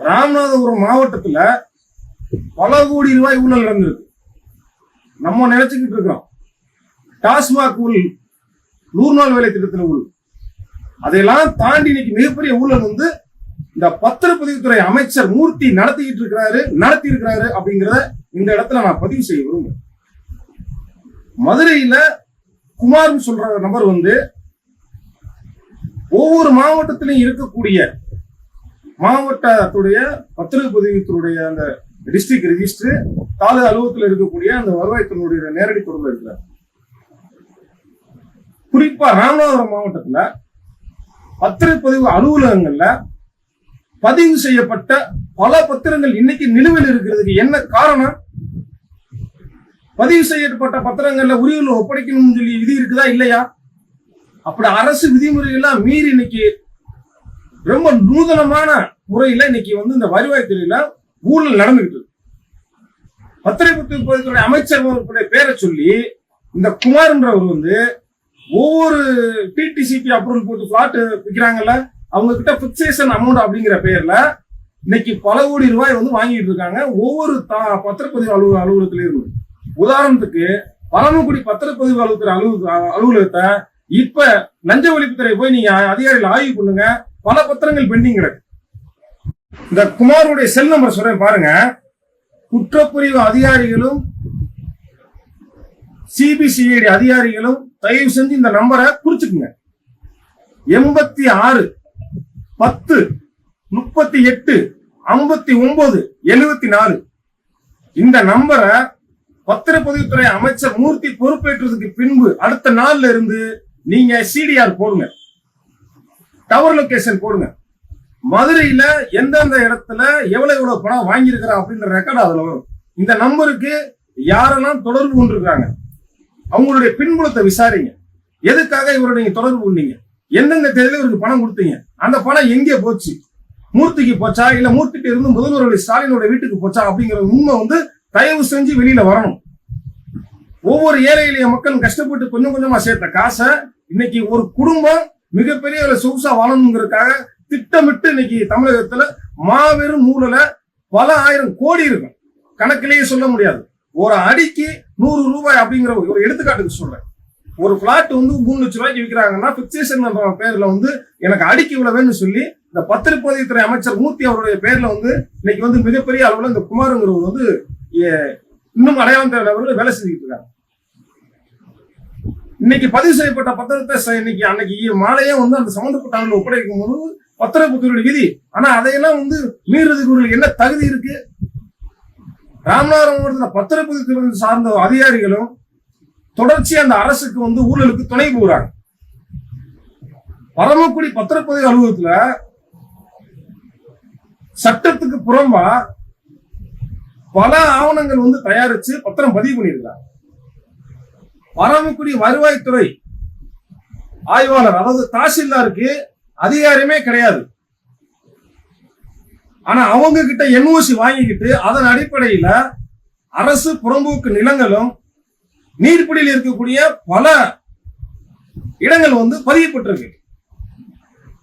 ராமநாதபுரம் மாவட்டத்துல பல கோடி ரூபாய் ஊழல் நடந்திருக்கு. நம்ம நினைச்சுக்கிட்டு இருக்கிறோம் டாஸ்மாக் ஊழல், 100 நாள் வேலை திட்டத்தில் ஊழல். அதையெல்லாம் தாண்டி இன்னைக்கு மிகப்பெரிய ஊழல் வந்து இந்த பத்திரப்பதிவுத்துறை அமைச்சர் மூர்த்தி நடத்தி இருக்கிறாரு அப்படிங்கிறத இந்த இடத்துல நான் பதிவு செய்ய விரும்புகிறேன். மதுரையில குமார்னு சொல்ற நபர் வந்து ஒவ்வொரு மாவட்டத்திலும் இருக்கக்கூடிய மாவட்டத்துடைய பத்திரப்பதிவுத்துறையுடைய அந்த டிஸ்ட்ரிக்ட் ரெஜிஸ்டர் தாலுகா அலுவலகத்தில் இருக்கக்கூடிய அந்த வருவாய்த்துறையுடைய நேரடி தொடர்பு இருக்கிறார். குறிப்பா ராமநாதபுரம் மாவட்டத்துல பத்திரப்பதிவு அலுவலகங்கள்ல பதிவு செய்யப்பட்ட பல பத்திரங்கள் இன்னைக்கு நிலுவையில் இருக்கிறதுக்கு என்ன காரணம்? பதிவு செய்யப்பட்ட பத்திரங்கள்ல உரிமையில ஒப்படைக்கணும்னு சொல்லி விதி இருக்குதா இல்லையா? அப்படி அரசு விதிமுறைகள்லாம் மீறி இன்னைக்கு ரொம்ப நூதனமான முறையில இன்னைக்கு வந்து இந்த வருவாய்த்துறையில ஊழல் நடந்துகிட்டு இருக்கு. பத்திரப்பதிவுத்துறை அமைச்சர்களுடைய பேரை சொல்லி இந்த குமார்ன்றவர் வந்து ஒவ்வொரு டிடிசிபி அப்ரூவல் போட்டு பிளாட் விற்கிறாங்கல்ல, அவங்க கிட்ட பிக்சேஷன் அமௌண்ட் அப்படிங்கிற பேர்ல இன்னைக்கு பல கோடி ரூபாய் வந்து வாங்கிட்டு இருக்காங்க ஒவ்வொரு பத்திரப்பதிவு அலுவலகத்தில இருந்து. உதாரணத்துக்கு பரமக்குடி பத்திரப்பதிவு அலுவலகத்தை இப்ப லஞ்ச ஒழிப்புத்துறை போய் நீங்க அதிகாரிகள் ஆய்வு பண்ணுங்க, பல பத்திரங்கள் பெண்டிங் கிடக்கு. இந்த குமாருடைய செல் நம்பர் சொல்றேன் பாருங்க. குற்றப்பிரிவு அதிகாரிகளும் சிபிசிஐடி அதிகாரிகளும் தயவு செஞ்சு இந்த நம்பரை குறிச்சுக்குங்க. 86 10 38 59 74. இந்த நம்பரை பத்திரப்பதிவுத்துறை அமைச்சர் மூர்த்தி பொறுப்பேற்றதுக்கு பின்பு அடுத்த நாள்ல இருந்து நீங்க சிடிஆர் போடுங்க, டவர் லொகேஷன் போடுங்க. மதுரையில எந்தெந்த இடத்துல எவ்வளவு பணம் வாங்கியிருக்கிற அப்படின்ற ரெக்கார்டு அதுல வரும். இந்த நம்பருக்கு யாரெல்லாம் தொடர்பு கொண்டிருக்காங்க அவங்களுடைய பின்புலத்தை விசாரிங்க. எதுக்காக இவரை நீங்க தொடர்பு கொண்டீங்க, எந்தெந்த தேதியில இவருக்கு பணம் கொடுத்தீங்க, அந்த பணம் எங்கே போச்சு, மூர்த்திக்கு போச்சா இல்ல மூர்த்திக்கு இருந்து முதல்வருடைய ஸ்டாலினுடைய வீட்டுக்கு போச்சா அப்படிங்கிற உண்மை வந்து தயவு செஞ்சு வெளியில வரணும். ஒவ்வொரு ஏழை எளிய மக்களும் கஷ்டப்பட்டு கொஞ்சம் கொஞ்சமா சேர்த்த காசை இன்னைக்கு ஒரு குடும்பம் மிகப்பெரிய சொகுசா வாழணுங்கிறதுக்காக திட்டமிட்டு இன்னைக்கு தமிழகத்துல மாபெரும் ஊழல பல ஆயிரம் கோடி இருக்கும், கணக்கிலேயே சொல்ல முடியாது. ஒரு அடிக்கு 100 ரூபாய் அப்படிங்கிற ஒரு எடுத்துக்காட்டுக்கு சொல்றேன். ஒரு பிளாட் வந்து 3 லட்சம் ரூபாய்க்கு விற்கிறாங்கன்னா பிக்சேஷன் பேர்ல வந்து எனக்கு அடிக்கு இவ்வளவுன்னு சொல்லி இந்த பத்திரப்பதிவுத்துறை அமைச்சர் மூர்த்தி அவருடைய பேர்ல வந்து இன்னைக்கு வந்து மிகப்பெரிய அளவுல இந்த குமாருங்கிறவர் வந்து இன்னும் அடையாளம் தேவையான வேலை செஞ்சுட்டு இருக்காங்க. இன்னைக்கு பதிவு செய்யப்பட்ட பத்திரத்தை இன்னைக்கு அன்னைக்கு மாலையே வந்து அந்த சம்பந்தப்பட்ட ஒப்படைக்கும் போது பத்திரப்பதிவுடைய விதி, ஆனா அதையெல்லாம் வந்து மீறதுக்கு என்ன தகுதி இருக்கு? ராமநாதபுரம் மாவட்டத்தில் பத்திரப்பதிவுத்துறை சார்ந்த அதிகாரிகளும் தொடர்ச்சி அந்த அரசுக்கு வந்து ஊழலுக்கு துணை போகிறாங்க. பரமக்குடி பத்திரப்பதிவு அலுவலகத்துல சட்டத்துக்கு புறம்பா பல ஆவணங்கள் வந்து தயாரிச்சு பத்திரம் பதிவு பண்ணியிருக்காங்க. பரமக்குடி வருவாய்த்துறை ஆய்வாளர் அதாவது தாசில்தாருக்கு அதிகாரமே கிடையாது. ஆனா அவங்க கிட்ட என்ஓசி வாங்கிக்கிட்டு அதன் அடிப்படையில அரசு புறம்போக்கு நிலங்களும் நீர்பிடியில் இருக்கக்கூடிய பல இடங்கள் வந்து பதியப்பட்டிருக்கு.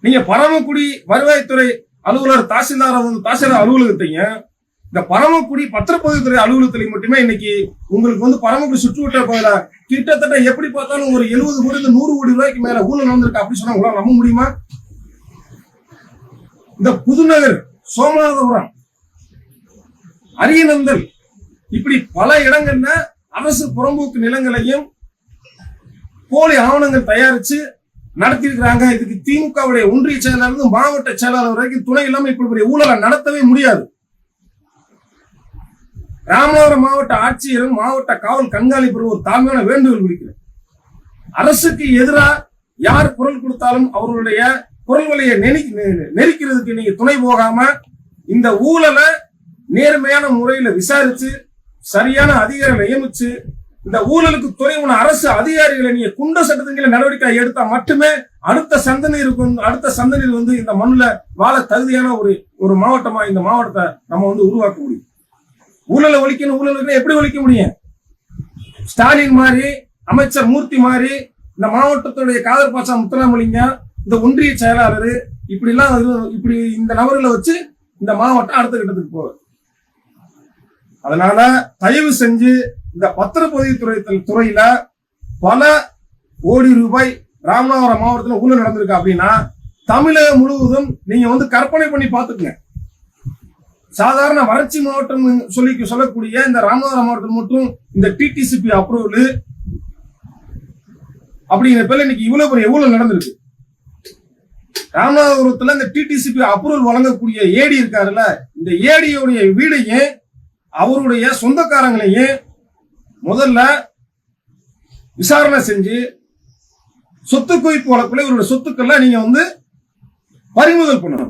நீங்க பரமக்குடி வருவாய்த்துறை அலுவலர் தாசில்தார் அலுவலகத்தையும் இந்த பரமக்குடி பத்திரப்பதிவுத்துறை அலுவலகத்திலையும் மட்டுமே இன்னைக்கு உங்களுக்கு வந்து பரமக்குடி சுற்றுவட்டார பகுதியில கிட்டத்தட்ட எப்படி பார்த்தாலும் ஒரு 70 கோடி 100 கோடி ரூபாய்க்கு மேல ஊழல் வந்திருக்கு அப்படி சொன்னா உங்களால நம்ப முடியுமா? இந்த புதுநகர், சோமநாதபுரம், அரியநந்தல் இப்படி பல இடங்கள்ல அரசு புறம்போக்கு நிலங்களையும் போலி ஆவணங்கள் தயாரிச்சு நடத்தி இருக்கிறாங்க. இதுக்கு திமுகவுடைய ஒன்றிய செயலாளர் இருந்து மாவட்ட செயலாளர் வரைக்கும் துணை இல்லாம இப்படி பெரிய ஊழலை நடத்தவே முடியாது. ராமநாதபுரம் மாவட்ட ஆட்சியரும் மாவட்ட காவல் கண்காணிப்பு ஒரு தாழ்மையான வேண்டுகோள் விடுக்கிறேன். அரசுக்கு எதிராக யார் குரல் கொடுத்தாலும் அவர்களுடைய குரல் வலையை நெரிக்கிறதுக்கு நீங்க துணை போகாம இந்த ஊழலை நேர்மையான முறையில விசாரிச்சு சரியான அதிகாரிகளை நியமிச்சு இந்த ஊழலுக்கு துணை உள்ள அரசு அதிகாரிகளை நீங்க குண்ட சட்டத்தின் நடவடிக்கை எடுத்தா மட்டுமே அடுத்த சந்ததியில் வந்து இந்த மண்ணுல வாழ தகுதியான ஒரு மாவட்டமா இந்த மாவட்டத்தை நம்ம வந்து உருவாக்க முடியும். ஊழலை ஒழிக்கணும், ஊழலுக்கு எப்படி ஒழிக்க முடியும்? ஸ்டாலின் மாதிரி, அமைச்சர் மூர்த்தி மாதிரி, இந்த மாவட்டத்துடைய காதர் பாஷா முத்துராமலிங்கம், இந்த ஒன்றிய செயலாளர் இப்படி இந்த நபர்களை வச்சு இந்த மாவட்டம் அடுத்த கட்டத்துக்கு போகுது. அதனால தயவு செஞ்சு இந்த பத்திரப்பதிவு துறையில பல கோடி ரூபாய் ராமநாதபுரம் மாவட்டத்தில் ஊழல் நடந்திருக்கு அப்படின்னா தமிழகம் முழுவதும் நீங்க கற்பனை பண்ணி பார்த்துக்குங்க. சாதாரண வறட்சி மாவட்டம் சொல்லக்கூடிய இந்த ராமநாதபுரம் மாவட்டத்தில் மட்டும் இந்த டிடிசிபி அப்ரூவல் அப்படிங்கிற பேர்ல இன்னைக்கு இவ்வளவு பெரிய ஊழல் நடந்திருக்கு. ராமநாதபுரத்துல இந்த டிடிசிபி அப்ரூவல் வழங்கக்கூடிய ஏடி இருக்காருல்ல, இந்த ஏடியோடைய வீடையும் அவருடைய சொந்தக்காரங்களையும் முதல்ல விசாரணை செஞ்சு சொத்து குவிப்பு வழக்குல இவருடைய சொத்துக்கள்ல நீங்க பறிமுதல் பண்ணணும்.